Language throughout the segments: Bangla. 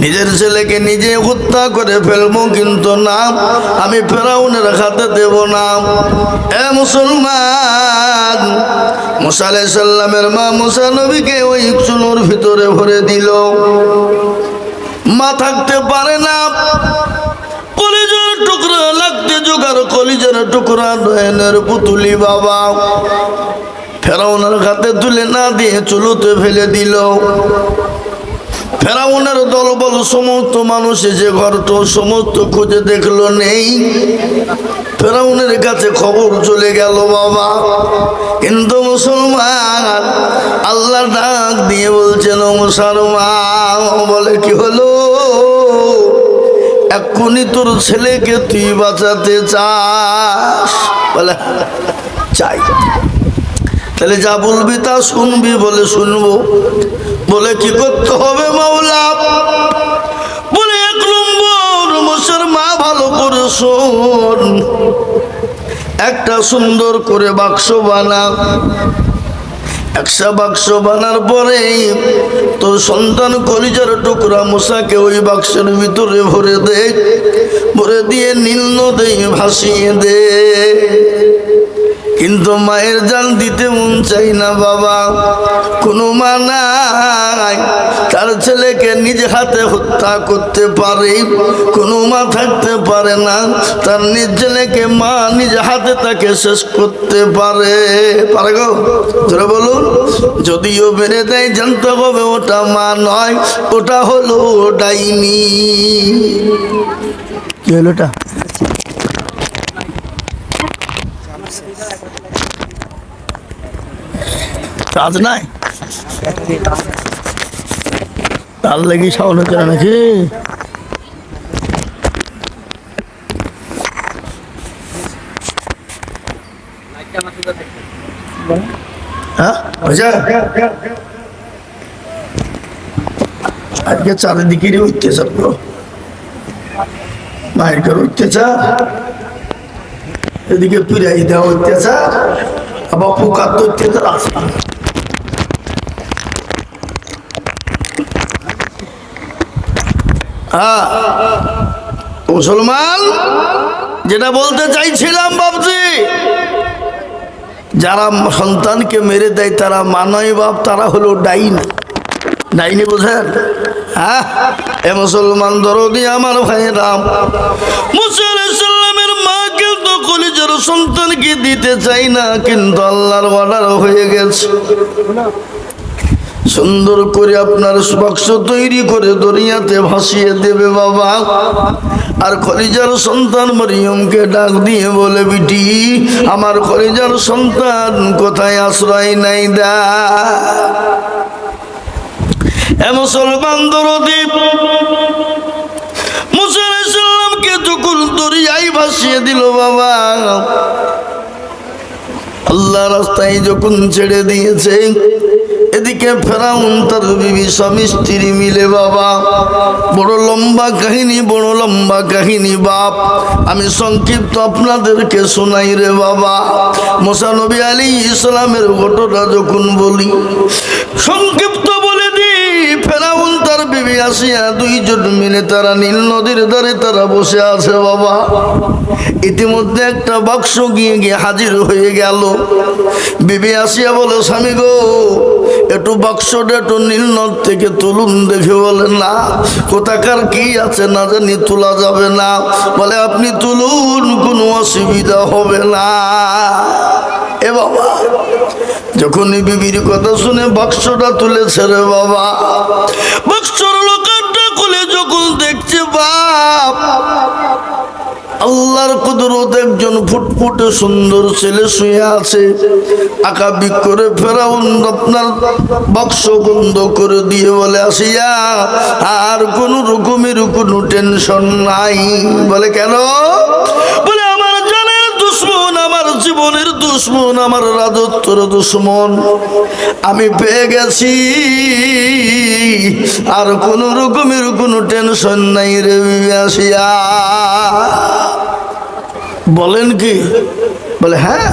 নিজের ছেলেকে নিজে হত্যা করে ফেলবো, কিন্তু না, আমি ফেরাউনের হাতে দেব না। এ মুসলমান, মুসা আলাইহিস সালামের মা মুসা নবীকে ওই চুলোর ভিতরে ভরে দিল। মা থাকতে পারে না, কলিজার টুকরা লাগতে জোগাড়, কলিজার টুকরা নয়নের পুতুলি বাবা ফেরাউনের হাতে তুলে না দিয়ে চুলোতে ফেলে দিল। ফেরাউনের দলবল সমস্ত মানুষ এসে ঘরটো সমস্ত খুঁজে দেখলো, নেই। ফেরাউনের কাছে খবর চলে গেল বাবা। কিন্তু মুসলমান আল্লাহ ডাক দিয়ে বলছেন, মুসলমান, বলে কি হলো? এক্ষুনি তোর ছেলেকে তুই বাঁচাতে চাস? বলে চাই। তাহলে যা বলবি তা শুনবি? বলে শুনবো। বলে কি করতে হবে মাওলা? বলে 1 নম্বর, মুসার মা ভালো করে শোন, একটা সুন্দর করে বাক্স বানা। একটা বাক্স বানার পরে তোর সন্তান কলিজার টুকরা মুসাকে ওই বাক্সের ভিতরে ভরে দে, ভরে দিয়ে নীল নদে ভাসিয়ে দে। কিন্তু মায়ের জান দিতে মন চাই না বাবা। কোনো মা নাই তার ছেলেকে নিজ হাতে হত্যা করতে পারে, কোনো মা থাকতে পারে না তার নিজ ছেলেকে মা নিজ হাতে তাকে শেষ করতে পারে। পারে গো? ধরে বলুন। যদিও বেড়ে দেয়, জানতে হবে ওটা মা নয়, ওটা হলো ডাইনি। কি হলো ওটা? কাজ নাই, তার লাগি সাউন্ড হচ্ছে না নাকি? হ্যাঁ, আজকে চারিদিকে উঠতেছে, মায়ের ঘর উঠতেছে, এদিকে পিড়াই দেওয়া হইতেছে, আবার পোকা ধরতেছে রাস্তা। মুসলমান, যেটা বলতে চাইছিলাম বাপজি, যারা সন্তানকে মেরে দেয় তারা মানয় বাপ, তারা হলো ডাইনি। ডাইনি বোঝেন? হ্যাঁ, এ মুসলমান দরদি আমার ভাইরা, মুসা আলাইহিস সালামের মাকে তো কলিজার সন্তানকে দিতে চাই না, কিন্তু আল্লাহর অর্ডার হয়ে গেছে। সুন্দর করে আপনার বাক্স তৈরি করে দরিয়াতে ভাসিয়ে দেবে বাবা। আর কলিজার সন্তান মরিয়মকে ডাক দিয়ে বলে, বিটি, আমার কলিজার সন্তান কোথায় আশ্রয় নাই দা। এ মুসলমান দরদি, মুসা আলাইহিস সালামকে যখন দরিয়ায় ভাসিয়ে দিল বাবা, আল্লাহ রাস্তায় যখন ছেড়ে দিয়েছে, এদিকে ফেরাউন তার বিবি স্বামী স্ত্রী মিলে বাবা, বড় লম্বা কাহিনী, বড় লম্বা কাহিনী বাপ। আমি সংক্ষিপ্ত আপনাদেরকে শোনাই রে বাবা। মুসা নবী আলাইহিস সালামের ঘটনা যখন বলি, সংক্ষিপ্ত বলে দিই। ফেরাউন তার বিবি আসিয়া দুইজন মিলে তারা নীল নদীর ধারে তারা বসে আছে বাবা। ইতিমধ্যে একটা বাক্স গিয়ে গিয়ে হাজির হয়ে গেল। বিবি আসিয়া বলে, স্বামী গো, একটু বাক্সটা একটু নীল নদ থেকে তুলুন দেখে। বলে, না, কোথাকার কি আছে না জানি, তোলা যাবে না। বলে, আপনি তুলুন, কোনো অসুবিধা হবে না। এ বাবা, যখনই বিবির কথা শুনে বাক্সটা তুলেছে রে বাবা, বাক্সর লোকারটা খুলে যখন দেখছে বাপ, আল্লাহর কুদরত, একজন ফুটফুটে সুন্দর ছেলে শুয়ে আছে। আকাবি করে ফেরাউন আপনার বাক্স বন্ধ করে দিয়ে বলে, আসিয়া আর কোন রকমের কোনো টেনশন নাই। বলে, কেন? বলে, আমার জানের দুশ্মন, আমার জীবনের দুশ্মন, আমার রাজত্বের দুশ্মন আমি পেয়ে গেছি, আর কোন রকমের কোনো টেনশন নাই রে। আসিয়া বলেন কি? বলে, হ্যাঁ,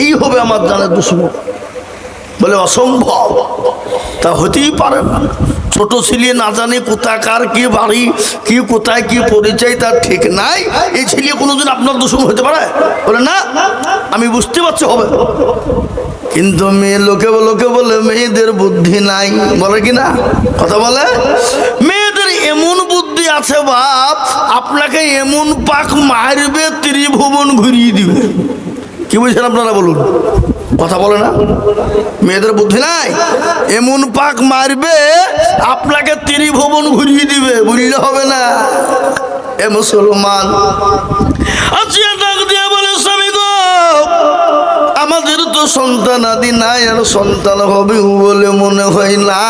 এই হবে আমার জানের দুশ্মন। বলে, অসম্ভব, তা হতেই পারে না। ছোট ছেলে না জানে কোথাকার কি বাড়ি, কি কোথায় কি পরিচয় তার ঠিক নাই, এই ছেলে কোনোদিন আপনার দুশমন হতে পারে? বলে না, আমি বুঝতে পারছি হবে। কিন্তু মেয়ে লোকে বলে মেয়েদের বুদ্ধি নাই, বলে কি না? কথা বলে মেয়েদের এমন বুদ্ধি আছে বাপ, আপনাকে এমন পাক মারবে ত্রিভুবন ঘুরিয়ে দিবে। কি বুঝছেন আপনারা বলুন? কথা বলে না, মেয়েদের বুদ্ধি নাই, এমন পাক মারবে আপনাকে ত্রিভুবন ঘুরিয়ে দিবে, বুঝলে হবে না। এ মুসলমান আচ্ছা ডাক দিয়ে বলে স্বামী গো, আমাদের তো সন্তান আদি নাই, আর সন্তান হবে বলে মনে হয় না।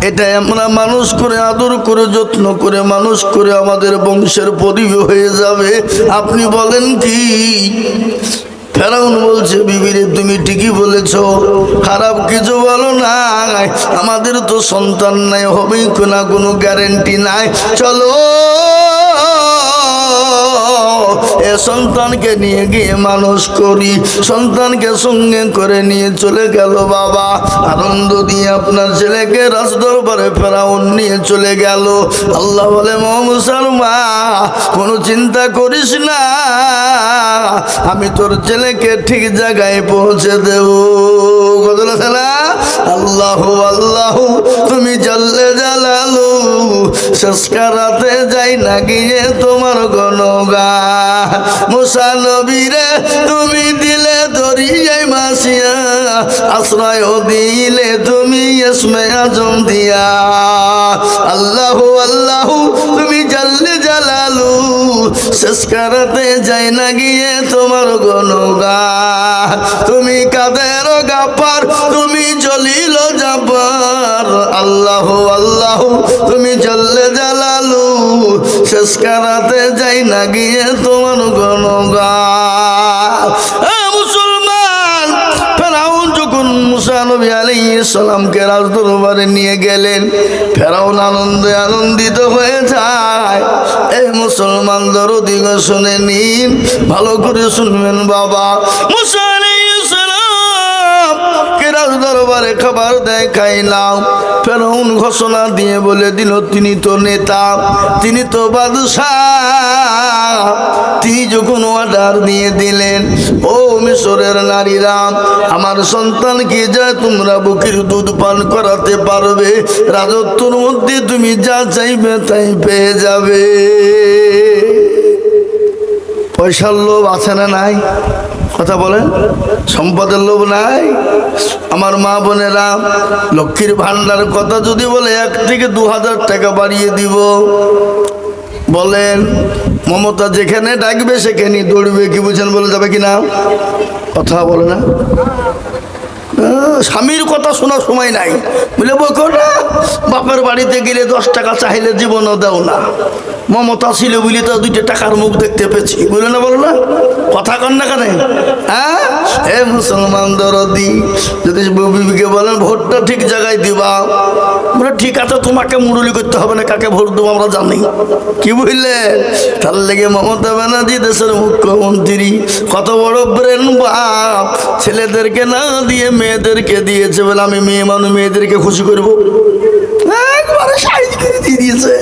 এটাই আমরা মানুষ করে আদর করে যত্ন করে মানুষ করে আমাদের বংশের পরিবে হয়ে যাবে। আপনি বলেন কি? ফেরাউন বলছে বিবিরে তুমি ঠিকই বলেছ, খারাপ কিছু বলো না, আমাদের তো সন্তান নাই, হবেই না, কোনো গ্যারেন্টি নাই, চলো এ সন্তানকে নিয়ে গিয়ে মানুষ করি। সন্তানকে সঙ্গে করে নিয়ে চলে গেল বাবা, আনন্দ দিয়ে আপনার ছেলেকে রাজদরবারে ফেরাউন নিয়ে চলে গেল। আল্লাহ বলে মুসলমান কোনো চিন্তা করিস না, আমি তোর ছেলেকে ঠিক জায়গায় পৌঁছে দেব। আল্লাহ আল্লাহ তুমি জাল্লে জালালু, শেষ রাতে যাই না গিয়ে তোমার গণগান। মুসা নবীরে তুমি দিলে দরিয়ায় মাসিয়া, আশ্রয় দিলে তুমি ইসমে আজম দিয়া। আল্লাহ আল্লাহ তুমি জাল্লে জালালু, শেষ রাতে যাই না গিয়ে তোমার গণগান। তুমি কাদের গাফার, তুমি জলিল জাব্বার। আল্লাহ আল্লাহ তুমি জাল্লে জালালু, শেষ রাতে যাই না গিয়ে তোমার গণগান। মুসলমান ফেরাউন যখন মুসা নবী আলাইহিস সালামকে রাজদরবারে নিয়ে গেলেন, ফেরাউন আনন্দে আনন্দিত হয়ে যায়। এই মুসলমান দরদি গো শুনে নিন, ভালো করে শুনবেন বাবা। মুসা আলাইহিস সালাম কে রাজদরবারে খাবার দেয়, খাইলাম। ফেরাউন ঘোষণা দিয়ে বলে দিল তিনি তো নেতা, তিনি তো বাদশাহ। তিনি যখন অর্ডার দিয়ে দিলেন, ও মিশরের নারীরা, আমার সন্তানকে যা তোমরা বুকের দুধ পান করাতে পারবে, রাজত্বর মধ্যে তুমি যা চাইবে তাই পেয়ে যাবে। পয়সার লোভ আছে না নাই? কথা বলেন, সম্পদের লোভ নাই? আমার মা বোনেরা, লক্ষ্মীর ভান্ডার কথা যদি বলে 1 থেকে 2000 টাকা বাড়িয়ে দিব, বলেন মমতা যেখানে ডাকবে সেখানে দৌড়বে, কি বুঝেন? বলে যাবে কিনা? কথা বলে না, স্বামীর কথা শোনার সময় নাই, বলে বকো না। বাপের বাড়িতে গেলে 10 টাকা চাইলে জীবনও দাও না, মমতা ছিল বলে তো 2 টাকার মুখ দেখতে পেয়েছি, বলে না? বলো না, কথা কন না কেন? হ্যাঁ, হে মুসলমান দরদি, যদি বিবিকে বলেন ভোটটা ঠিক জায়গায় দিবা, বলে ঠিক আছে, তোমাকে মুরুলি করতে হবে না, কাকে ভোট দেবো আমরা জানি, কি বুঝলেন? তার লেগে মমতা ব্যানার্জি দেশের মুখ্যমন্ত্রী, কত বড় ব্রেন বাপ, ছেলেদেরকে না দিয়ে মেয়েদেরকে দিয়েছে, বলে আমি মেয়ে মানুষ, মেয়েদেরকে খুশি করবো, একবারে সাইজ করে দিয়ে দিয়েছে।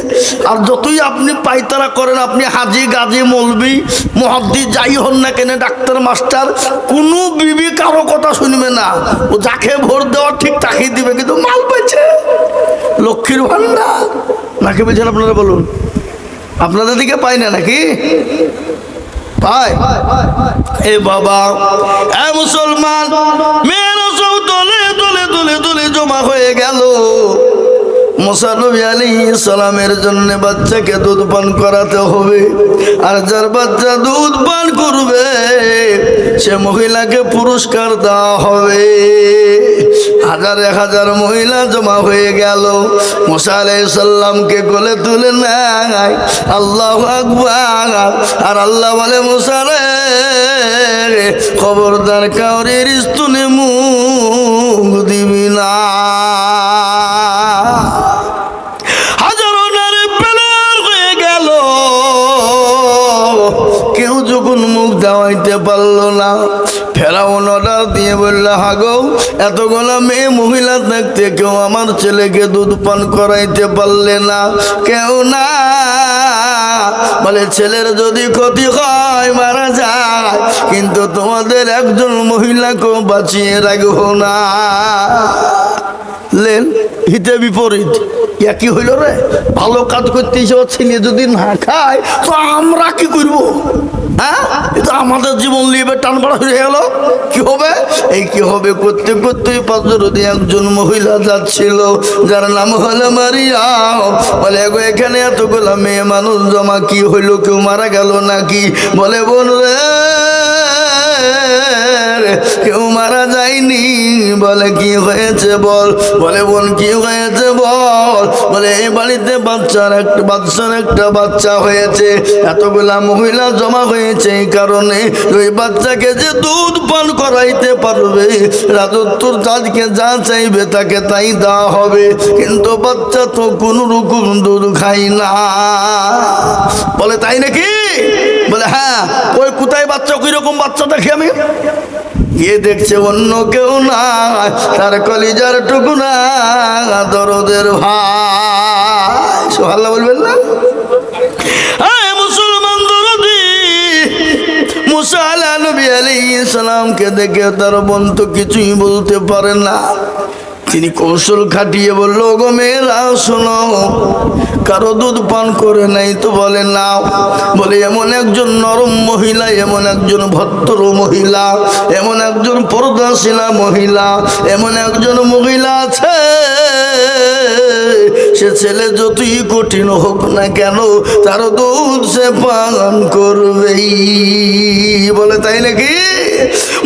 আর যতই আপনি পাইতারা করেন, আপনি হাজি গাজী মৌলবি মুহাদ্দিস যাই হন না কেন, ডাক্তার মাস্টার, কোনো বিবি কারো কথা শুনবে না, ও যাকে ভোট দেওয়ার ঠিক তাকেই দিবে, কিন্তু মাল পাইছে লক্ষ্মীর ভান্ডার। নাকি পেয়েছেন আপনারা? বলুন, আপনাদের দিকে পাই না নাকি? পাই। এ বাবা, এ মুসলমান, মেয়েরা সব দলে দলে দলে দলে জমা হয়ে গেল। মুসা নবী আলাইহিস সালামের জন্য বাচ্চাকে দুধ পান করাতে হবে, আর যার বাচ্চা দুধ পান করবে সে মহিলাকে পুরস্কার দেওয়া হবে। 1000 মহিলা জমা হয়ে গেল, মুসা আলাইহিস সালামকে কোলে তুলে নেয়। আল্লাহু আকবার। আর আল্লাহ বলে, মুসা রে, খবরদার কাউরের স্তনে মুখ দিবি না। কেউ যখন মুখ দেওয়াইতে পারল না, ফেরাউন অর্ডার দিয়ে বলল, হাগো এতগুলো মেয়ে মহিলা থাকতে কেউ আমার ছেলেকে দুধ পান করাইতে পারলে না, কেউ না। বলে ছেলের যদি ক্ষতি হয় মারা যায়, কিন্তু তোমাদের একজন মহিলাকেও বাঁচিয়ে রাখবো না। লেন হিতে বিপরীত একই হইল রে। ভালো কাজ করতে ছেলে যদি না খায় তো আমরা কি করবো? হ্যাঁ, এটা আমাদের জীবন লিবে টান পড়া হয়ে গেল, কি হবে? এই কি হবে করতে করতে পাঁচজন একজন মহিলা যাচ্ছিল, যার নাম হলো মারিয়াম। বলে গো এখানে এতগুলা মেয়ে মানুষ জমা, কি হইলো? কেউ মারা গেল নাকি? বলে বোন রে, কেউ মারা যায়নি। বলে কি হয়েছে বল? বলে বোন কি হয়েছে বল? বলে এই বাড়িতে বাচ্চার একটা বাচ্চা হয়েছে, এতগুলা মহিলা জমা হয়েছে এই কারণে ওই বাচ্চাকে যে দুধ পান করাইতে পারবে, রাজত্বর তাজকে যা চাইবে তাকে তাই দেওয়া হবে, কিন্তু বাচ্চা তো কোন রকম দুধ খাই না। বলে তাই নাকি? বলে হ্যাঁ। ওই কোথায় বাচ্চা, ওই রকম বাচ্চা দেখি আমি। গিয়ে দেখছে অন্য কেউ না, তার কলিজার টুকুনা দরদের ভাই। সুবহানাল্লাহ বলবেন না? মুসলমান দরদি মুসা নবী আলাইহিস সালামকে দেখে তার বন্ধু কিছুই বলতে পারে না। তিনি কৌশল খাটিয়ে বলল, গো মেয়েরা শোনো, কারো দুধ পান করে নাই তো বলে নাও। বলে এমন একজন নরম মহিলা, এমন একজন ভদ্র মহিলা, এমন একজন পর্দাশীলা মহিলা, এমন একজন মহিলা আছে, সে ছেলে যতই কঠিন হোক না কেন তার দুধ সে পান করবেই। বলে তাই নাকি?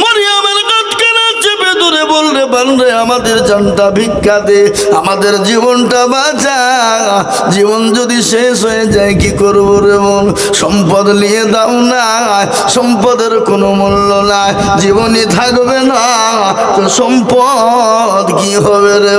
মরিয়মের কাঁধকে না চেপে ধরে বললে, বানরে আমাদের জানটা ভিক্ষা দে, আমাদের জীবনটা বাঁচা। জীবন যদি শেষ হয়ে যায় কি করবো রে বোন? সম্পদ নিয়ে দাও না, সম্পদের কোনো মূল্য নাই, জীবনই থাকবে না তো সম্পদ কি হবে রে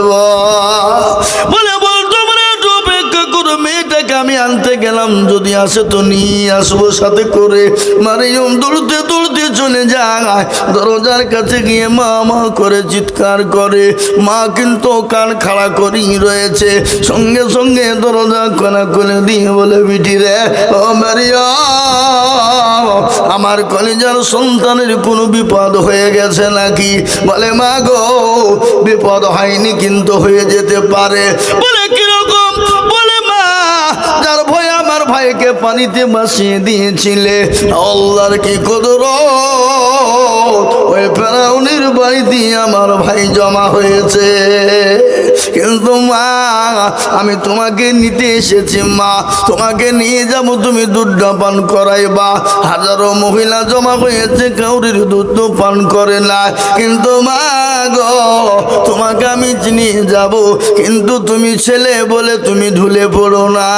বলে বল। তোমরা একটু অপেক্ষা করো, মেয়েটাকে আমি আনতে গেলাম, যদি আসে তো নিয়ে আসবো সাথে করে। মারিয়ম দৌড়তে দৌড়তে চলে যায়, দরজার কাছে গিয়ে মা মা করে চিৎকার করে। মা কিন্তু কান খাড়া করেই রয়েছে, সঙ্গে সঙ্গে দরজা কনা করে দিয়ে বলে, বিটি রে, ও মারিয়াম, আমার কলিজার সন্তানের কোনো বিপদ হয়ে গেছে নাকি? বলে মা গো, বিপদ হয়নি কিন্তু হয়ে যেতে পারে। বলে কিরকম? বলে মা, যার ভয়ে আমার ভাইকে পানিতে ভাসিয়ে দিয়েছিলে, আল্লাহর কি কদর, ওই ফেরাউনের বাড়িতে আমার ভাই জমা হয়েছে। কিন্তু মা, আমি তোমাকে নিতে এসেছি মা, তোমাকে নিয়ে যাব, তুমি দুধটা পান করাইবা। হাজারো মহিলা জমা হয়েছে, কাউরির দুধ পান করে না, কিন্তু মা গো, তোমাকে আমি নিয়ে যাব, কিন্তু তুমি ছেলে বলে তুমি ঢুলে পড়ো না।